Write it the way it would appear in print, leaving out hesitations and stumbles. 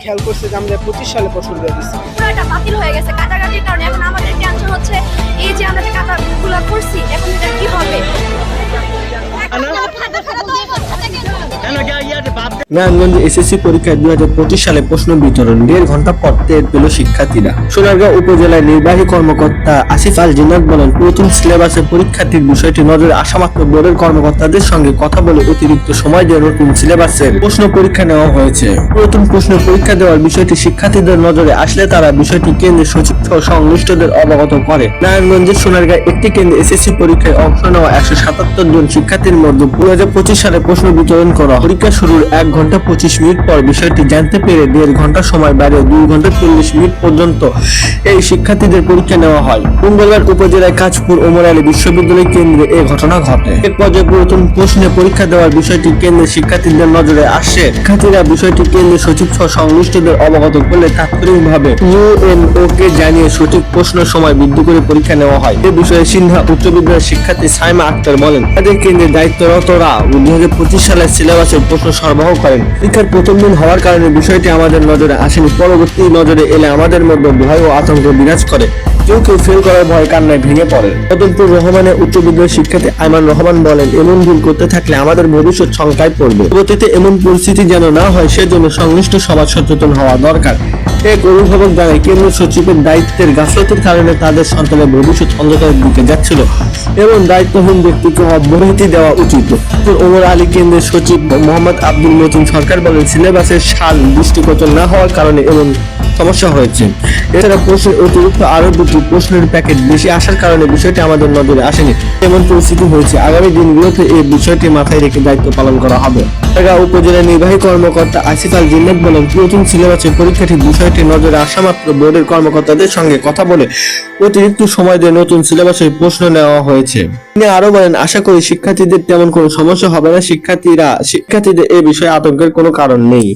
খেয়াল করছে যে আমরা 25 সালে প্রশ্ন দিয়ে দিচ্ছি। পুরোটা বাতিল হয়ে গেছে কাটাকাটির কারণে। এখন আমাদের টেনশন হচ্ছে এই যে আমরা যে কাটাগুলো করছি এখন এটা কি হবে। নারায়ণগঞ্জে এসএসসি পরীক্ষায় 2025 সালে প্রশ্ন বিতরণ 1.5 ঘন্টা পর টের পেল শিক্ষার্থীরা। সোনারগাঁও উপজেলার নির্বাহী কর্মকর্তা আসিফ আল জিন্নাত বলেন, নতুন সিলেবাসে পরীক্ষার্থীর বিষয়টি নজরে আসা মাত্র বোর্ডের কর্মকর্তাদের সঙ্গে কথা বলে অতিরিক্ত সময় দিয়ে নতুন সিলেবাসের প্রশ্ন পরীক্ষা নেওয়া হয়েছে। নতুন প্রশ্ন পরীক্ষা দেওয়ার বিষয়টি শিক্ষার্থীদের নজরে আসলে তারা বিষয়টি কেন্দ্রের সচিব সহ সংশ্লিষ্টদের অবগত করে। নারায়ণগঞ্জের সোনারগাঁও একটি কেন্দ্রে এসএসসি পরীক্ষায় অংশ নেওয়া 177 জন শিক্ষার্থীর মধ্যে 2025 সালে প্রশ্ন বিতরণ করা। পরীক্ষা শুরুর 1 ঘন্টা 25 মিনিট পর বিষয়টি জানতে পেরে 1.5 ঘন্টা সময় বাড়িয়ে 2 ঘন্টা 40 মিনিট পর্যন্ত এই শিক্ষার্থীদের পরীক্ষা নেওয়া হয়। মঙ্গলবার উপজেলায় কাঁচপুর ওমর আলী বিশ্ববিদ্যালয় কেন্দ্রে এই ঘটনা ঘটে। এক পর্যায়ে পুরাতন প্রশ্নে পরীক্ষা দেওয়ার বিষয়টি কেন্দ্রের শিক্ষার্থীদের নজরে আসে। শিক্ষার্থীরা বিষয়টি কেন্দ্রের সচিব সহ সংশ্লিষ্টদের অবগত করলে তাৎক্ষণিকভাবে ইউএনওকে জানিয়ে সঠিক প্রশ্নের সময় বৃদ্ধি করে পরীক্ষা নেওয়া হয়। এ বিষয়ে সিনহা উচ্চ বিদ্যালয়ের শিক্ষার্থী সাইমা আক্তার বলেন, তাদের কেন্দ্রের দায়িত্বরতরা 2025 সালের সিলেবাসের প্রশ্ন সরবরাহ করেন। পরীক্ষার প্রথম দিন হওয়ার কারণে বিষয়টি আমাদের নজরে আসেনি। পরবর্তী নজরে এলে আমাদের মধ্যে ভয় ও আতঙ্ক বিরাজ করে। কেউ কেউ ফেল করার ভয় কান্নায় ভেঙে পড়ে। রতনপুর রহমানের উচ্চ বিদ্যালয়ের শিক্ষার্থী আইমান রহমান বলেন, এমন ভুল করতে থাকলে আমাদের ভবিষ্যৎ শঙ্কায় পড়বে। পরবর্তীতে এমন পরিস্থিতি যেন না হয় সেজন্য সংশ্লিষ্ট সমাজ সচেতন হওয়া দরকার। এক অভিভাবক জানায়, কেন্দ্র সচিবের দায়িত্বের গাফলতির কারণে তাদের সন্তানের ভবিষ্যৎ অন্ধকারের দিকে যাচ্ছিল। এবং দায়িত্বহীন ব্যক্তিকে অব্যাহতি দেওয়া উচিত। ওমর আলী কেন্দ্রের সচিব মোহাম্মদ আব্দুল মতিন সরকার বলেন, সিলেবাসের সাল দৃষ্টিগত না হওয়ার কারণে এমন সমস্যা হয়েছে। এছাড়া প্রশ্নের অতিরিক্ত আরো দুটি প্রশ্নের প্যাকেট বেশি আসার কারণে বিষয়টি আমাদের নজরে আসেনি। এমন পরিস্থিতি হয়েছে। আগামী দিনগুলোতে এই বিষয়টি মাথায় রেখে দায়িত্ব পালন করা হবে। সোনারগাঁও উপজেলার নির্বাহী কর্মকর্তা আসিফ আল জিন্নাত বলেন, নতুন সিলেবাসের পরীক্ষাটি বিষয়টি নজরে আসা মাত্র বোর্ডের কর্মকর্তাদের সঙ্গে কথা বলে অতিরিক্ত সময় দিয়ে নতুন সিলেবাসের প্রশ্ন নেওয়া হয়েছে। তিনি আরো বলেন, আশা করি শিক্ষার্থীদের তেমন কোনো সমস্যা হবে না। শিক্ষার্থীদের এ বিষয়ে আতঙ্কের কোনো কারণ নেই।